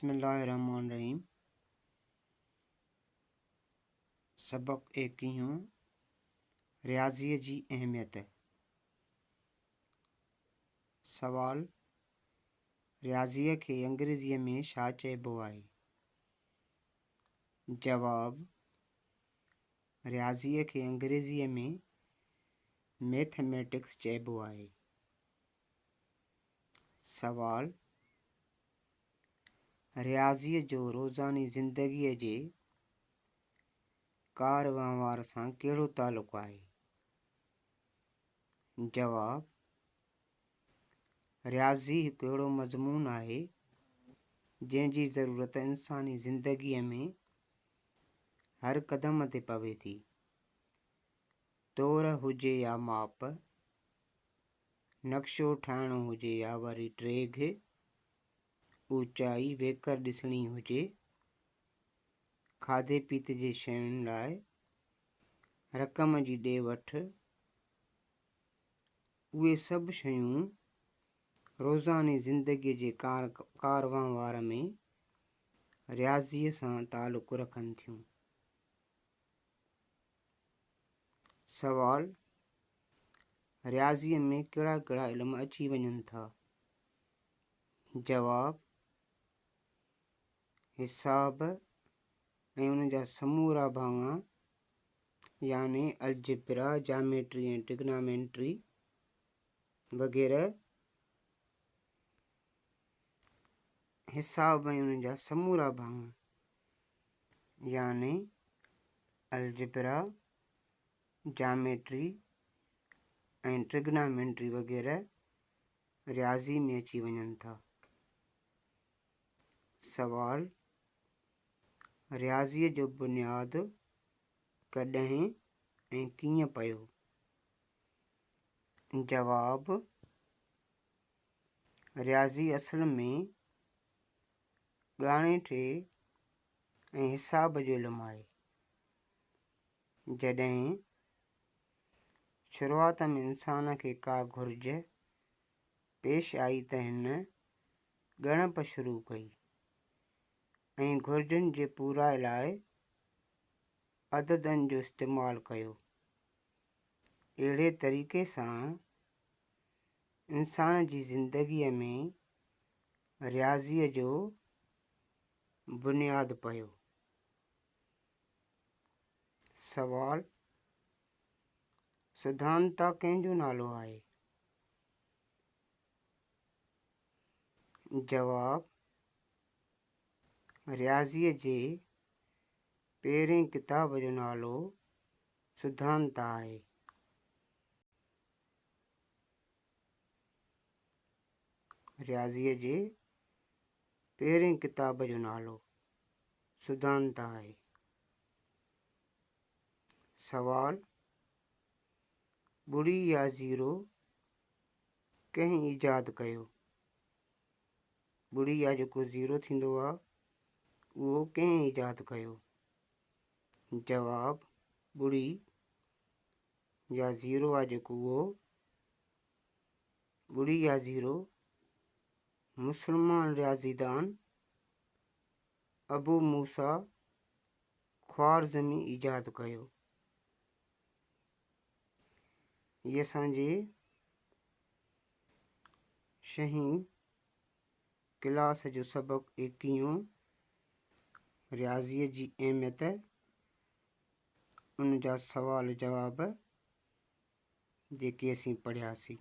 बिस्मिल्लाहिर्रहमानिर्रहीम। सबक 21 रियाज़ीअ जी अहमियत। सवाल, रियाज़ीअ खे अंग्रेज़ीअ में छा चइबो आहे? जवाब, रियाज़ीअ खे अंग्रेज़ीअ में मैथमेटिक्स चइबो आहे। सवाल, रियाज़ीअ जो रोज़ानी ज़िंदगीअ जे कार वहिंवार सां कहिड़ो तालुक़ु आहे? जवाब, रियाज़ी हिकु अहिड़ो मज़मून आहे जंहिंजी ज़रूरत इंसानी ज़िंदगीअ में हर क़दम ते पवे थी। तौर हुजे या माप, नक्शो ठाहिणो हुजे या वरी ट्रेघ, ऊचाई वेकर ॾिसणी हुजे, खाधे पीते जी शयुनि लाइ रक़म जी ॾे वठि, उहे सभु शयूं रोज़ानी ज़िंदगीअ जे कार वहिंवार में रियाज़ीअ सां तालुक़ु रखनि थियूं। सवाल, रियाज़ीअ में कहिड़ा कहिड़ा इल्म अची वञनि था? जवाब, हिसाब ऐं उन जा समूरा भाङा यानी अलजेब्रा, जामेट्री ऐं ट्रिग्नोमेट्री वग़ैरह। हिसाब ऐं उन जा समूरा भाङा यानी अलजेब्रा, जामेट्री ऐं ट्रिग्नोमेट्री वग़ैरह रियाज़ी में अची वञनि था। सवाल, रियाज़ीअ जो बुनियादु कॾहिं ऐं कीअं पियो? जवाब, रियाज़ी असल में ॻाणिथे ऐं हिसाब जो इल्मु आहे। जॾहिं शुरूआत में इंसान खे का घुर्ज पेश आई त हिन ॻणप शुरू कई ऐं घुर्जुनि जे पूराए लाइ अददनि जो इस्तेमालु कयो। अहिड़े तरीक़े सां इंसान जी ज़िंदगीअ में रियाज़ीअ जो बुनियादु पियो। सवाल, सिद्धांता कंहिंजो नालो आहे? जवाब, रियाज़ीअ जे पहिरें किताब जो नालो सिद्धांता आहे। रियाज़ीअ जे पहिरें किताब जो नालो सिद्धांता आहे। सवाल, ॿुड़ी या ज़ीरो कंहिं ईजाद कयो? ॿुड़ी या जेको ज़ीरो थींदो आहे उहो कंहिं ईजाद कयो? जवाब, ॿुड़ी या ज़ीरो आहे जेको उहो ॿुड़ी या ज़ीरो मुस्लमान रियाज़ीदान अबू मूसा ख्वारिज़मी ईजाद कयो। ये असांजे छहीं क्लास जो सबक 21 रियाज़ीअ जी अहमियत, उन जा सवाल जवाब जेके असीं पढ़ियासीं।